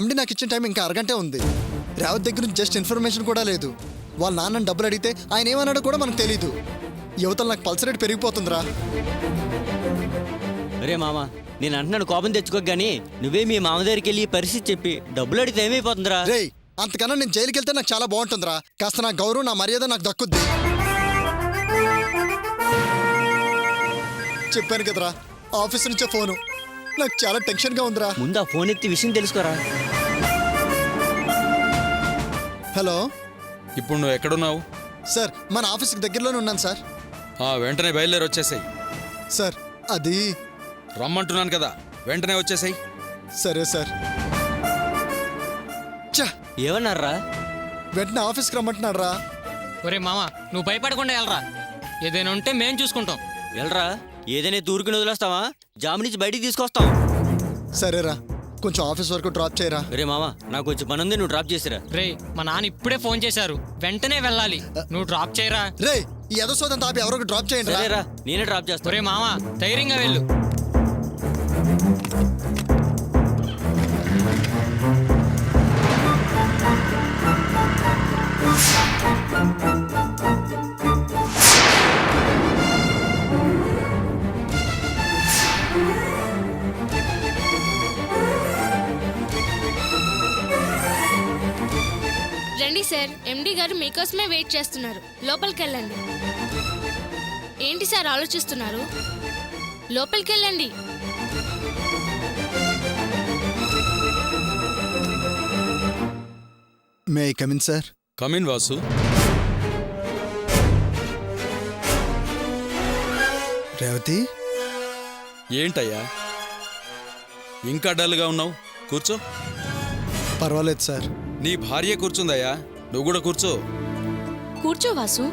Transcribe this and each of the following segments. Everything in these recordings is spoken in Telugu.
ఎండి నాకు ఇచ్చిన టైం ఇంకా అరగంటే ఉంది. రేవత్ దగ్గర నుంచి జస్ట్ ఇన్ఫర్మేషన్ కూడా లేదు. వాళ్ళ నాన్నని డబ్బులు అడిగితే ఆయన ఏమన్నాడో కూడా మనకు తెలీదు. యువతలు నాకు పల్స్ రేట్ పెరిగిపోతుందిరా. అరే మామ, నేను అంటున్నాను కోపం తెచ్చుకోక గానీ నువ్వే మీ మామ దగ్గరికి వెళ్ళి పరిస్థితి చెప్పి డబ్బులు అడిగితే ఏమైపోతుందిరా? రే, అంతకన్నా నేను జైలుకి వెళ్తే నాకు చాలా బాగుంటుందిరా. కాస్త నా గౌరవం, నా మర్యాద నాకు దక్కుద్ది. చెప్పాను కదరా, ఆఫీస్ నుంచే ఫోను. నాకు చాలా టెన్షన్గా ఉందిరా. ముందు ఆ ఫోన్ ఎత్తి విషయం తెలుసుకోరా. హలో ఇప్పుడు నువ్వు ఎక్కడున్నావు? సార్, మన ఆఫీస్కి దగ్గరలోనే ఉన్నాను సార్. వెంటనే బయలుదేరి వచ్చేసాయి. సార్ అది రమ్మంటున్నాను కదా, వెంటనే వచ్చేసాయి. సరే సార్. చా, ఏమన్నారా? వెంటనే ఆఫీస్కి రమ్మంటున్నాడు రా. ఒరే మామ, నువ్వు భయపడకుండా వెళ్ళరా. ఏదైనా ఉంటే మేం చూసుకుంటాం. వెళ్ళరా, ఏదైనా తూరుకుని వదిలేస్తావా? జాము నుంచి బయటికి తీసుకొస్తాం. సరేరా, కొంచెం ఆఫీస్ వరకు డ్రాప్ చేయరా. రే మామ, నాకు కొంచెం పని ఉంది, నువ్వు డ్రాప్ చేసిరా. రే, మా నాన్న ఇప్పుడే ఫోన్ చేశారు, వెంటనే వెళ్ళాలి. నువ్వు డ్రాప్ చేయరా. రే, ఈ ఎదసోదంతా ఆపి ఎవరొక డ్రాప్ చేయండి రా. సరేరా, నేనే డ్రాప్ చేస్తా. ఒరే మామ, ధైర్యంగా వెళ్ళు. రండి సార్, ఎండి గారు మీకోసమే వెయిట్ చేస్తున్నారు. లోపలికి వెళ్ళండి. ఏంటి సార్ ఆలోచిస్తున్నారు? లోపలికి వెళ్ళండి. May I come in sir? Come in Vasu. Revathi, ఏంటయ్యా ఇంకా డల్గా ఉన్నావు? కూర్చో. పర్వాలేదు సార్. నీ భార్య కూర్చుందయ్యా, నువ్వు కూడా కూర్చో. కూర్చో వాసు.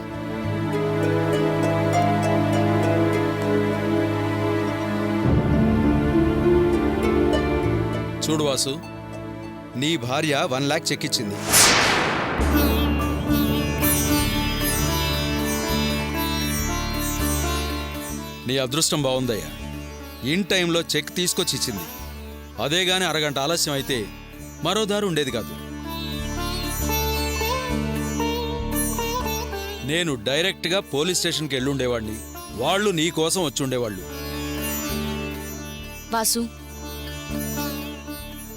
చూడు వాసు, నీ భార్య 1 lakh చెక్ ఇచ్చింది. నీ అదృష్టం బాగుందయ్యా, ఇన్ టైంలో చెక్ తీసుకొచ్చి ఇచ్చింది. అదే గాని అరగంట ఆలస్యం అయితే మరో దారి ఉండేది కాదు. నేను డైరెక్ట్గా పోలీస్ స్టేషన్కి వెళ్ళుండేవాడిని, వాళ్ళు నీ కోసం వచ్చుండేవాళ్ళు. వాసు,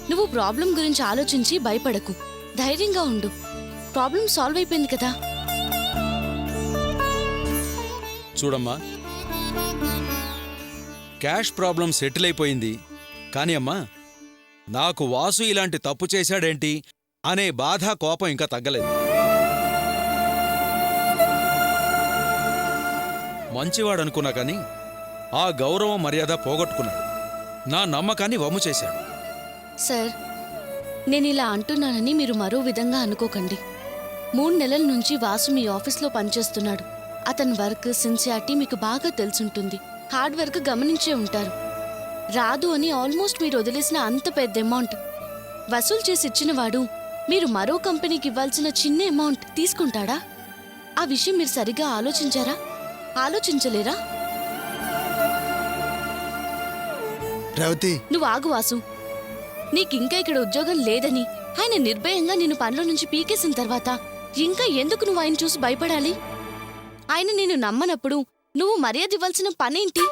నువ్వు ప్రాబ్లం గురించి ఆలోచించి భయపడకు, ధైర్యంగా ఉండు. ప్రాబ్లం సాల్వ్ అయిపోయింది కదా. చూడమ్మా, క్యాష్ ప్రాబ్లం సెటిల్ అయిపోయింది. కానీ అమ్మా, నాకు వాసు ఇలాంటి తప్పు చేశాడేంటి అనే బాధ, కోపం ఇంకా తగ్గలేదు. మంచివాడనుకున్నా కానీ ఆ గౌరవం మర్యాద పోగొట్టుకున్నాడు. నా నమ్మకాన్ని వమ్ము చేశాడు. సార్, నేనిలా అంటున్నానని మీరు మరో విధంగా అనుకోకండి. 3 నెలల నుంచి వాసు మీ ఆఫీస్లో పనిచేస్తున్నాడు. అతని వర్క్, సిన్సియారిటీ మీకు బాగా తెలుసుంటుంది. హార్డ్ వర్క్ గమనించే ఉంటారు. రాదు అని ఆల్మోస్ట్ మీరు వదిలేసిన అంత పెద్ద అమౌంట్ వసూలు చేసి ఇచ్చినవాడు మీరు మరో కంపెనీకి ఇవ్వాల్సిన చిన్న అమౌంట్ తీసుకుంటాడా? ఆ విషయం మీరు సరిగా ఆలోచించారా? ఆలోచించలేరా? రేవతి, నువ్వు ఆగు వాసు. నీకింకా ఇక్కడ ఉద్యోగం లేదని ఆయన నిర్భయంగా నిన్ను పనిలో నుంచి పీకేసిన తర్వాత ఇంకా ఎందుకు నువ్వు ఆయన చూసి భయపడాలి? ఆయన నిన్ను నమ్మనప్పుడు నువ్వు మర్యాద ఇవ్వాల్సిన పనేంటి?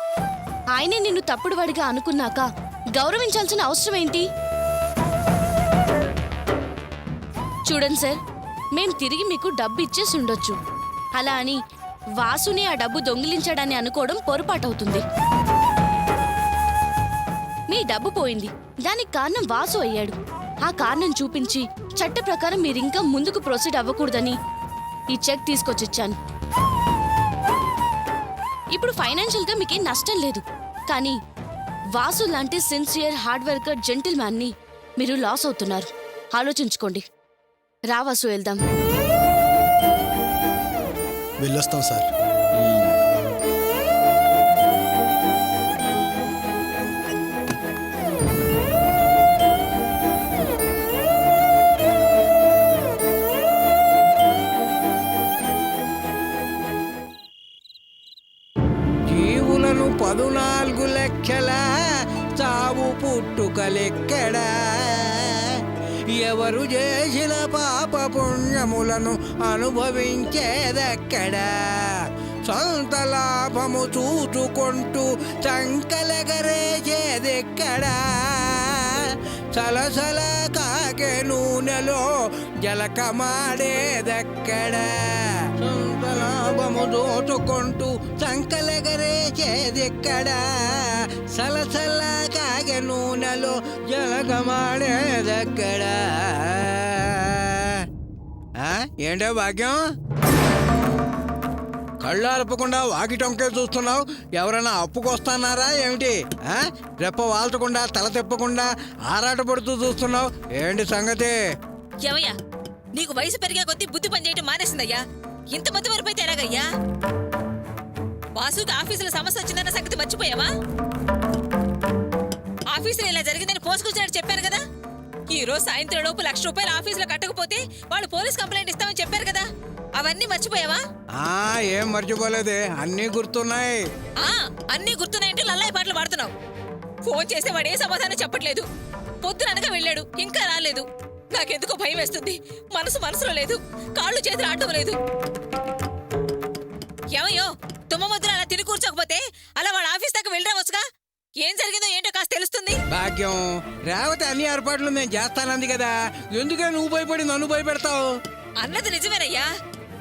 ఆయనే నిన్ను తప్పుడువాడిగా అనుకున్నాక గౌరవించాల్సిన అవసరం ఏంటి? చూడండి సార్, మేం తిరిగి మీకు డబ్బు ఇచ్చేసి ఉండొచ్చు. అలా అని వాసుని ఆ డబ్బు దొంగిలించాడని అనుకోవడం పొరపాటవుతుంది. మీ డబ్బు పోయింది, దానికి కారణం వాసు అయ్యాడు. ఆ కారణం చూపించి చట్ట ప్రకారం మీరింకా ముందుకు ప్రొసీడ్ అవ్వకూడదని ఈ చెక్ తీసుకొచ్చిచ్చాను. ఇప్పుడు ఫైనాన్షియల్గా మీకేం నష్టం లేదు, కానీ వాసు లాంటి సిన్సియర్ హార్డ్ వర్కర్ జెంటిల్ మ్యాన్ని మీరు లాస్ అవుతున్నారు. ఆలోచించుకోండి. రా వాసు, వెళ్దాం. వెళ్ళొస్తాం సార్. జీవులను 14 లెక్కల చావు పుట్టుకలెక్కడా, ఎవరు చేసిన పాప పుణ్యములను అనుభవించేదెక్కడా సొంత లాభము చూచుకుంటూ చంకలగరేచేదెక్కడా సలసల కాగే నూనెలో జలకమాడేదెక్కడా సొంత లాభము చూచుకుంటూ చంకలగరేచేదెక్కడా సలసల కాగే నూనెలో జలకమాడేదెక్కడా ఏంటో భాగ్యం కళ్ళు అరపకుండా వాకిటొంకే చూస్తున్నావు. ఎవరైనా అప్పుకొస్తున్నారా ఏమిటి? రెప్ప వాల్చకుండా తల తిప్పకుండా ఆరాటపడుతూ చూస్తున్నావు ఏంటి సంగతి? ఏమయ్యా నీకు వయసు పెరిగే కొద్దీ బుద్ధి పనిచేయటం మానేసిందయ్యా. ఇంత మధ్య వరపైతే ఎలాగయ్యా? వాసుకి ఆఫీసులో సమస్య వచ్చిందన్న సంగతి మర్చిపోయావా? ఆఫీసులో ఇలా జరిగిందని పోసుకొచ్చినట్టు చెప్పాను కదా. ఈ రోజు సాయంత్రం లోపు ₹1,00,000 ఆఫీసులో కట్టకపోతే వాళ్ళు పోలీస్ కంప్లైంట్ ఇస్తామని చెప్పారు కదా. అవన్నీ మర్చిపోయావా? ఏం మర్చిపోలేదే, అన్నీ గుర్తున్నాయి. అన్నీ గుర్తున్నాయంటే లల్లాయి పాటలు పాడుతున్నావు. ఫోన్ చేస్తే వాడు ఏ సమాధానం చెప్పట్లేదు. పొద్దుననగా వెళ్ళాడు, ఇంకా రాలేదు. నాకెందుకో భయం వేస్తుంది. మనసులో లేదు, కాళ్ళు చేతులు ఆడటం లేదు. ఏమయ్యో తుమ్మముద్ర అలా తిని కూర్చోకపోతే అలా వాళ్ళ ఆఫీస్ దాకా వెళ్ళరావచ్చుగా. ఏం జరిగిందో ఏంటో కాస్త తెలుస్తుంది. భాగ్యం, రేవతి అన్ని ఏర్పాట్లు నేను చేస్తానంది కదా, ఎందుకే నువ్వు భయపడి నన్ను భయపెడతావు? అన్నది నిజమేనయ్యా,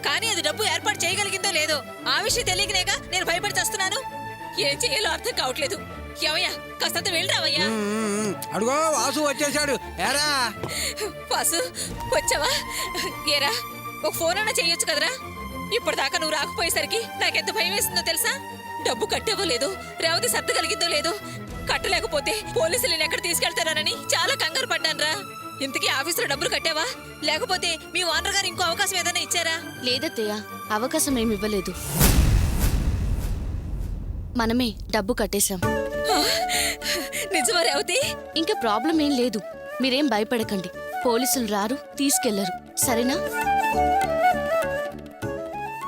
కానీ అది డబ్బు ఏర్పాటు చేయగలిగిందో లేదో ఆ విషయం తెలియకనేగా నేను భయపడి చేస్తున్నాను. ఏం చేయాలో అర్థం కావట్లేదు. ఏమయ్యా కాస్తంత వెళ్ళరావయ్యా. అడుగో వాసు వచ్చేసాడు. ఏరా వాసు వచ్చావా? ఏరా ఒక ఫోన్ అన్నా చెయ్యొచ్చు కదరా. ఇప్పటిదాకా నువ్వు రాకపోయేసరికి నాకెంత భయం వేసిందో తెలుసా? డబ్బు కట్టేవో లేదో, రేవతి సర్దగలిగిందో లేదో, కట్టలేకపోతే పోలీసులు నేను ఎక్కడ తీసుకెళ్తారని చాలా కంగారు పడ్డానురా. ఇంతకీ ఆఫీసులో డబ్బులు కట్టావా? లేకపోతే మీ ఓనర్ గారు ఇంకో అవకాశం ఏదైనా ఇచ్చారా? లేదత్తయ్య, అవకాశం ఏమి ఇవ్వలేదు. మనమే డబ్బు కట్టేశాం. నిజమా రేవతి? ఇంకా ప్రాబ్లం ఏం లేదు. మీరేం భయపడకండి. పోలీసులు రారు, తీసుకెళ్లరు. సరేనా?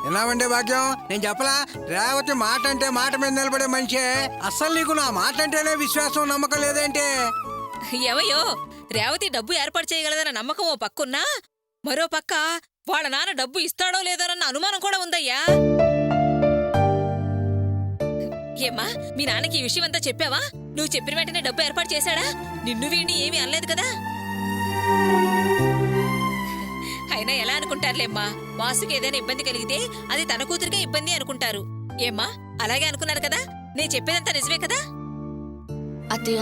విన్నావంటే భాగ్యం, నేను చెప్పలా రేవతి మాట అంటే మాట మీద నిలబడే మనిషే. అస్సలు నీకు నా మాట అంటేనే విశ్వాసం నమ్మకం లేదంటే? ఏవయ్యో రేవతి డబ్బు ఏర్పాటు చేయగలదన్న నమ్మకం ఓ పక్కున్నా, మరో పక్క వాళ్ళ నాన్న డబ్బు ఇస్తాడో లేదోనన్న అనుమానం కూడా ఉందయ్యా. ఏమ్మా మీ నాన్నకి ఈ విషయం అంతా చెప్పావా? నువ్వు చెప్పిన వెంటనే డబ్బు ఏర్పాటు చేశాడా? నిన్ను వీడిని ఏమీ అనలేదు కదా? అయినా ఎలా అనుకుంటారులేమ్మా, వాసుకి ఏదైనా ఇబ్బంది కలిగితే అది తన కూతురికే ఇబ్బంది అనుకుంటారు. ఏమ్మా అలాగే అనుకున్నారు కదా? నేను చెప్పేదంతా నిజమే కదా? అత్తయ్య,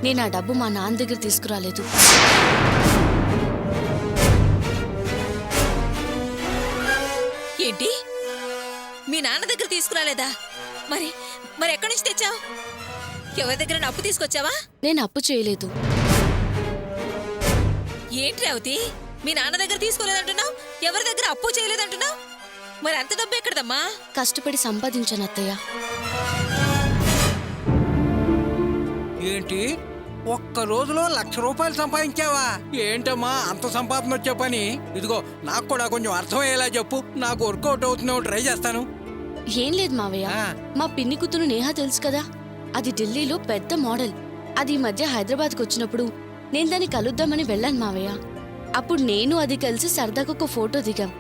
నేను ఆ డబ్బు మా నాన్న దగ్గర తీసుకురాలేదు. ఏంటి? మీ నాన్న దగ్గర తీసుకురాలేదా? మరి మరి ఎక్కడి నుంచి తెచ్చావు? ఎవరి దగ్గర అప్పు తీసుకొచ్చావా? నేను అప్పు చేయలేదు. ఏంటి రేవతి, మీ నాన్న దగ్గర తీసుకోలేదంటున్నావు, ఎవరి దగ్గర అప్పు చేయలేదంటున్నావు? మరి అంత డబ్బు ఎక్కడదమ్మా? కష్టపడి సంపాదించాను అత్తయ్య. ఏంటి, ఒక్క రోజులో ₹1,00,000 సంపాదించావా? ఏంటమ్మా అంత సంపాదన వచ్చే పని? ఇదిగో నాకు కూడా కొంచెం అర్థమయ్యేలా చెప్పు, నాకు వర్కౌట్ అవుతుందో ట్రై చేస్తాను. ఏం లేదు మావయ్య, మా పిన్ని కూతురు నేహ తెలుసు కదా, అది ఢిల్లీలో పెద్ద మోడల్. అది ఈ మధ్య హైదరాబాద్కి వచ్చినప్పుడు నేను దాన్ని కలుద్దామని వెళ్ళాను మావయ్య. అప్పుడు నేను అది కలిసి సరదాగా ఒక ఫోటో దిగాం.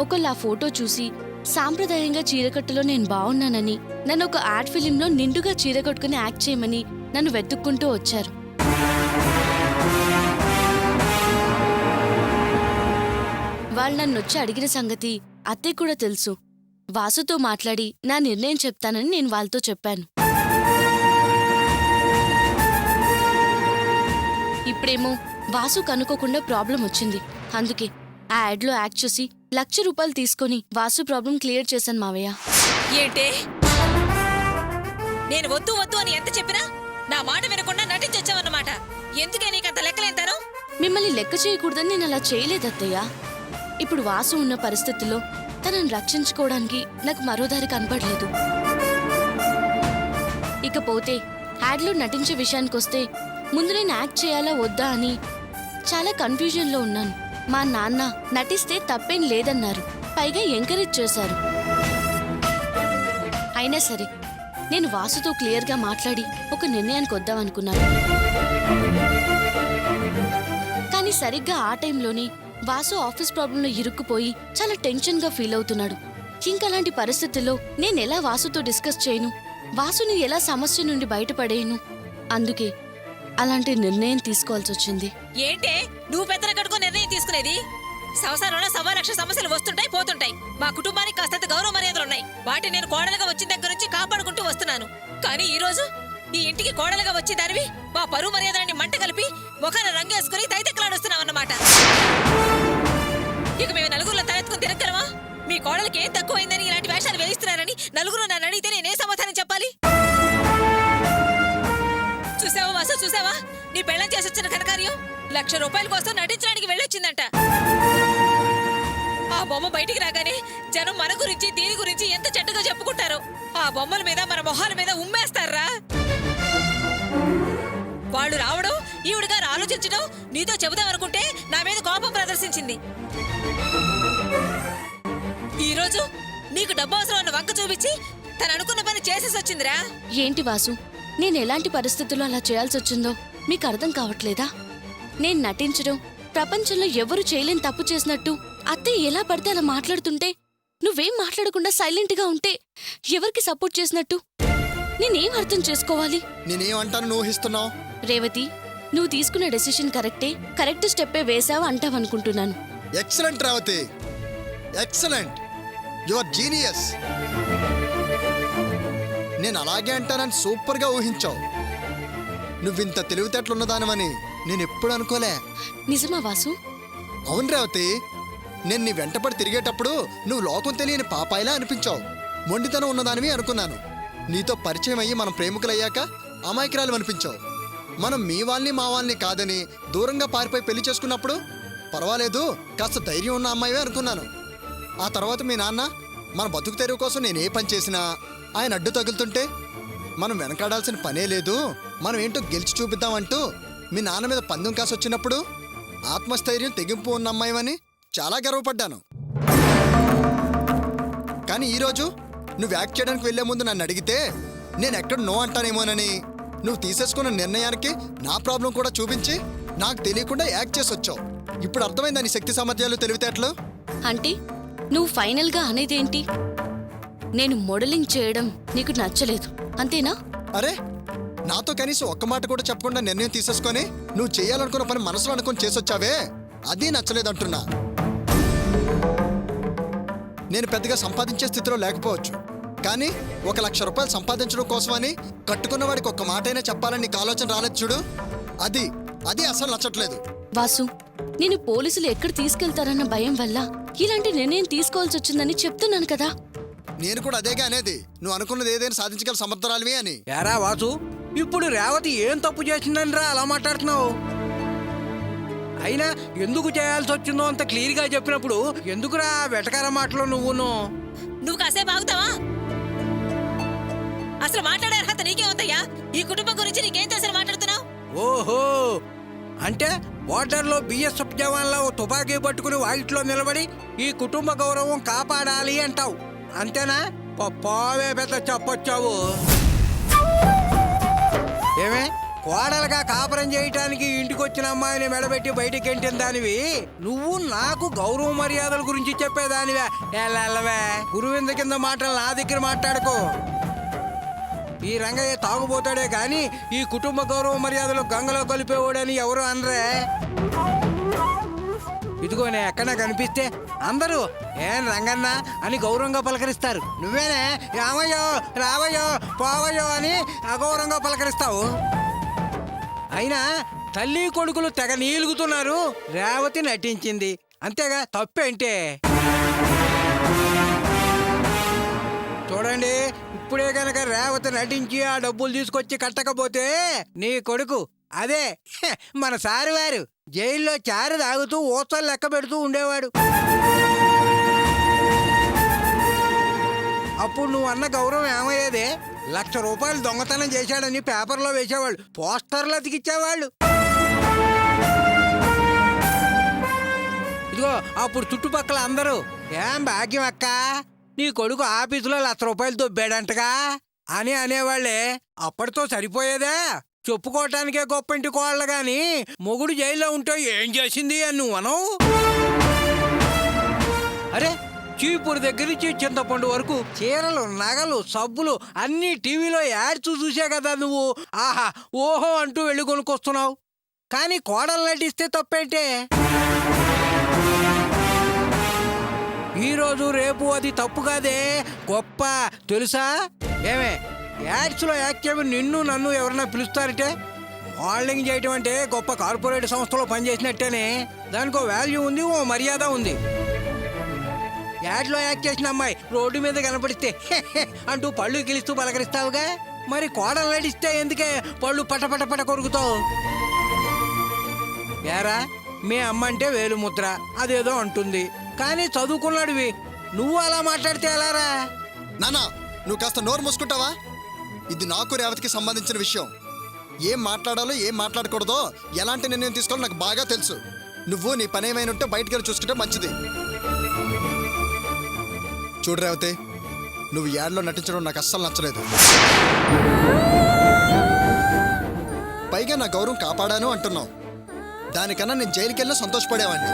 ఒకళ్ళు ఆ ఫోటో చూసి సాంప్రదాయంగా చీరకట్టులో నేను బాగున్నానని, నన్ను ఒక యాడ్ ఫిలింలో నిండుగా చీర కట్టుకుని యాక్ట్ చేయమని నన్ను వెతుక్కుంటూ వచ్చారు. వాళ్ళు నన్ను వచ్చి అడిగిన సంగతి అత్తయ్య కూడా తెలుసు. వాసుతో మాట్లాడి నా నిర్ణయం చెప్తానని నేను వాళ్ళతో చెప్పాను. ఇప్పుడేమో వాసు కనుకోకుండా ప్రాబ్లం వచ్చింది. అందుకే ఆ యాడ్లో యాక్ట్ చేసి ₹1,00,000 తీసుకొని వాసు ప్రాబ్లం క్లియర్ చేశాను మావయ్య. ఏంటే, నేను వద్దు వద్దు అని ఎంత చెప్పినా నా మాట వినకుండా నటించొచ్చావన్నమాట. ఎందుకే నీకంత లెక్కలేంతాను? మిమ్మల్ని లెక్క చేయకూడదని నేను అలా చేయలేదత్తయ్య. ఇప్పుడు వాసు ఉన్న పరిస్థితుల్లో తనని రక్షించుకోవడానికి నాకు మరో దారి కనపడలేదు. ఇకపోతే యాడ్లో నటించే విషయానికొస్తే ముందు నేను యాక్ట్ చేయాలా వద్దా అని చాలా కన్ఫ్యూజన్లో ఉన్నాను. మా నాన్న నటిస్తే తప్పేం లేదన్నారు, పైగా ఎంకరేజ్ చేశారు. అయినా సరే నేను వాసుతో క్లియర్గా మాట్లాడి ఒక నిర్ణయానికి వద్దామనుకున్నాను. కానీ కానీ సరిగ్గా ఆ టైంలోనే వాసు ఆఫీస్ ప్రాబ్లంలో ఇరుక్కుపోయి చాలా టెన్షన్గా ఫీల్ అవుతున్నాడు. ఇంకలాంటి పరిస్థితుల్లో నేనెలా వాసుతో డిస్కస్ చేయను, వాసుని ఎలా సమస్య నుండి బయటపడేయను? అందుకే అలాంటి నిర్ణయం తీసుకోవాల్సి వచ్చింది. ఏంటే నువ్వు పెద్దన కట్టుకుని నిర్ణయం తీసుకునేది? సంసారంలో 1,00,000 సమస్యలు వస్తుంటాయి పోతుంటాయి. మా కుటుంబానికి కాస్తంత గౌరవ మర్యాదలున్నాయి. వాటిని నేను కోడలుగా వచ్చిన దగ్గర నుంచి కాపాడుకుంటూ వస్తున్నాను. కానీ ఈ రోజు ఈ ఇంటికి కోడలుగా వచ్చే దానివి మా పరువు మర్యాదలని మంట కలిపి ముఖాన రంగేసుకుని తైతక్కలాడొస్తున్నావన్నమాట. ఇక మేము నలుగురిలో తలెత్తుకుని తిరగలమా? మీ కోడలికి ఏం తక్కువైందని ఇలాంటి వేషాలు వేయిస్తున్నారని నలుగురు నన్ను అడిగితే నేనే సమాధానం చెప్పాలి? చూసావా వాసు, చూసావా? నీ పెళ్ళం చేసి వచ్చిన ఘనకార్యం 1,00,000 రూపాయల కోసం నటించడానికి వెళ్ళొచ్చిందంట. ఆ బొమ్మ బయటికి రాగానే జనం మన గురించి దీని గురించి ఎంత చెడ్డగా చెప్పుకుంటారో. ఆ బొమ్మల మీద మన మొహాల మీద ఉమ్మేస్తారా? వాళ్ళు రావడం, ఈవిడ గారు ఆలోచించడం నీతో చెబుదామనుకుంటే నా మీద కోపం ప్రదర్శించింది. ఈ రోజు నీకు డబ్బు అవసరం అన్న వంక చూపించి తను అనుకున్న పని చేసేసి వచ్చిందిరా. ఏంటి వాసు, నేను ఎలాంటి పరిస్థితుల్లో అలా చేయాల్సి వచ్చిందో మీకు అర్థం కావట్లేదా? నేను నటించడం, ప్రపంచంలో ఎవరు చేయలేని తప్పు చేసినట్టు అత్తయ్య ఎలా పడితే అలా మాట్లాడుతుంటే నువ్వేం మాట్లాడకుండా సైలెంట్గా ఉంటే ఎవరికి సపోర్ట్ చేసినట్టు? నేనేం అర్థం చేసుకోవాలి? నేనేమంటాను నువ్వు ఊహిస్తున్నావు? రేవతి, నువ్వు తీసుకున్న డెసిషన్ కరెక్ట్ స్టెప్పే వేసావు అంటావనుకుంటున్నాను. Excellent Revathi, excellent, you are genius. నేను అలాగే అంటానని సూపర్గా ఊహించావు. నువ్వింత తెలివితేటలున్నదానమని నేను ఎప్పుడు అనుకోలే. నిజమా వాసు? అవును రేవతి, నేను నీ వెంటపడి తిరిగేటప్పుడు నువ్వు లోకం తెలియని పాపాయిలా అనిపించావు. మొండితనం ఉన్నదానివి అనుకున్నాను. నీతో పరిచయం అయ్యి మనం ప్రేమికులయ్యాక అమాయకురాలు అనిపించావు. మనం మీ వాళ్ళని మా వాళ్ళని కాదని దూరంగా పారిపోయి పెళ్లి చేసుకున్నప్పుడు పర్వాలేదు, కాస్త ధైర్యం ఉన్న అమ్మాయివే అనుకున్నాను. ఆ తర్వాత మీ నాన్న మన బతుకు తెరువు కోసం నేను ఏ పని చేసినా ఆయన అడ్డు తగులుతుంటే మనం వెనకాడాల్సిన పనే లేదు, మనం ఏంటో గెలిచి చూపిద్దామంటూ మీ నాన్న మీద పందెం కాసి వచ్చినప్పుడు ఆత్మస్థైర్యం తెగింపు ఉన్న అమ్మాయివని చాలా గర్వపడ్డాను. కానీ ఈరోజు నువ్వు యాక్ట్ చేయడానికి వెళ్లే ముందు నన్ను అడిగితే నేను ఎక్కడ నో అంటానేమోనని నువ్వు తీసేసుకున్న నిర్ణయానికి నా ప్రాబ్లం కూడా చూపించి నాకు తెలియకుండా యాక్ట్ చేసి వచ్చావు. ఇప్పుడు అర్థమైందా నీ శక్తి సామర్థ్యాలు తెలివితేటలు? అంటే నువ్వు ఫైనల్గా అనేదేంటి? నేను మోడలింగ్ చేయడం నీకు నచ్చలేదు అంతేనా? అరే, నాతో కనీసం ఒక్క మాట కూడా చెప్పకుండా నిర్ణయం తీసేసుకొని నువ్వు చేయాలనుకున్న పని మనసులో అనుకుని చేసొచ్చావే, అది నచ్చలేదంటున్నా. నేను పెద్దగా సంపాదించే స్థితిలో లేకపోవచ్చు, కానీ 1,00,000 రూపాయలు సంపాదించడం కోసమని కట్టుకున్న వాడికి ఒక్క మాటైనా చెప్పాలని నీకు ఆలోచన రాలేదు చూడు, అది అసలు నచ్చట్లేదు. వాసు, నేను పోలీసులు ఎక్కడ తీసుకెళ్తారన్న భయం వల్ల ఇలాంటి నిర్ణయం తీసుకోవాల్సి వచ్చిందని చెప్తున్నాను కదా. నేను కూడా అదేగా అనేది, నువ్వు అనుకున్నది ఏదైనా సాధించగల సమర్థరాలివి అని. ఏరా వాసు, ఇప్పుడు రేవతి ఏం తప్పు చేసిందని రా అలా మాట్లాడుతున్నావు? అయినా ఎందుకు చేయాల్సి వచ్చిందో అంత క్లియర్గా చెప్పినప్పుడు ఎందుకురా వెటకార మాటలో నువ్వు కాసేపు ఆగుతావా? అసలు మాట్లాడే అర్హత నీకేముందయ్యా? ఈ కుటుంబం గురించి నీకేం తెలిసి మాట్లాడుతున్నావు? ఓహో, అంటే బోర్డర్లో బిఎస్ఎఫ్ జవాన్లో తుపాకీ పట్టుకుని వాయిట్లో నిలబడి ఈ కుటుంబ గౌరవం కాపాడాలి అంటావు అంతేనా? పోవే పెద్ద చెప్పొచ్చావు. ఏమే, కోడలుగా కాపురం చేయటానికి ఇంటికొచ్చిన అమ్మాయిని మెడబెట్టి బయటికి ఎంటిన దానివి నువ్వు నాకు గౌరవ మర్యాదల గురించి చెప్పేదానివే. ఎల్లవే, గురువింద కింద మాటలు నా దగ్గర మాట్లాడుకో. ఈ రంగయ్య తాగుపోతాడే గాని ఈ కుటుంబ గౌరవ మర్యాదలు గంగలో కలిపేవాడని ఎవరు అనరే. ఇదిగో నేను ఎక్కడా కనిపిస్తే అందరూ ఏం రంగన్న అని గౌరవంగా పలకరిస్తారు. నువ్వేనే రామయ్యో రావయ్యో పోవయ్యో అని అగౌరవంగా పలకరిస్తావు. అయినా తల్లి కొడుకులు తెగ నీలుగుతున్నారు. రేవతి నటించింది అంతేగా, తప్పేంటే? చూడండి, ఇప్పుడే గనక రేవతి నటించి ఆ డబ్బులు తీసుకొచ్చి కట్టకపోతే నీ కొడుకు అదే మన సారు వారు జైల్లో చారు తాగుతూ ఓసలు లెక్క పెడుతూ ఉండేవాడు. అప్పుడు నువ్వు అన్న గౌరవం ఏమయ్యేదే? 1,00,000 రూపాయలు దొంగతనం చేశాడని పేపర్లో వేసేవాళ్ళు, పోస్టర్లు అతికిచ్చేవాళ్ళు. ఇదిగో అప్పుడు చుట్టుపక్కల అందరూ ఏం భాగ్యం అక్క, నీ కొడుకు ఆఫీసులో 1,00,000 రూపాయలు దొబ్బాడంటగా అని అనేవాళ్లే. అప్పటితో సరిపోయేదే? చెప్పుకోవటానికే గొప్ప ఇంటి కోళ్ళ గాని మొగుడు జైల్లో ఉంటే ఏం చేసింది అని నువ్వు అనవు. అరే చీపురు దగ్గర నుంచి చింతపండు వరకు చీరలు, నగలు, సబ్బులు అన్నీ టీవీలో యాడ్స్ చూసే కదా నువ్వు ఆహా ఓహో అంటూ వెళ్ళి కొనుక్కొస్తున్నావు. కానీ కోడలు నటిస్తే తప్పేంటే? ఈరోజు రేపు అది తప్పు కాదే, గొప్ప తెలుసా? ఏమే యాడ్స్లో యాక్ట్ చేయమని నిన్ను నన్ను ఎవరన్నా పిలుస్తారంటే మోడలింగ్ చేయటం అంటే గొప్ప కార్పొరేట్ సంస్థలో పనిచేసినట్టేనే. దానికో వాల్యూ ఉంది, ఓ మర్యాద ఉంది. యాడ్లో యాక్ట్ చేసిన అమ్మాయి రోడ్డు మీద కనపడిస్తే అంటూ పళ్ళు గిలిస్తూ పలకరిస్తావుగా, మరి కోడలు నడిస్తే ఎందుకే పళ్ళు పటపట కొరుకుతావు? యారా మీ అమ్మ అంటే వేలు ముద్ర అదేదో అంటుంది, కానీ చదువుకున్నాడువి నువ్వు అలా మాట్లాడితే ఎలారా? నానా నువ్వు కాస్త నోరు మూసుకుంటావా? ఇది నాకు రేవతికి సంబంధించిన విషయం. ఏం మాట్లాడాలో ఏం మాట్లాడకూడదో ఎలాంటి నిర్ణయం తీసుకోవాలో నాకు బాగా తెలుసు. నువ్వు నీ పని ఏమైనా ఉంటే బయటికి వెళ్ళి చూసుకుంటే మంచిది. చూడు రేవతి, నువ్వు యాడ్లో నటించడం నాకు అస్సలు నచ్చలేదు. పైగా నా గౌరవం కాపాడాను అంటున్నావు. దానికన్నా నేను జైలుకి వెళ్ళి సంతోషపడేవాడిని.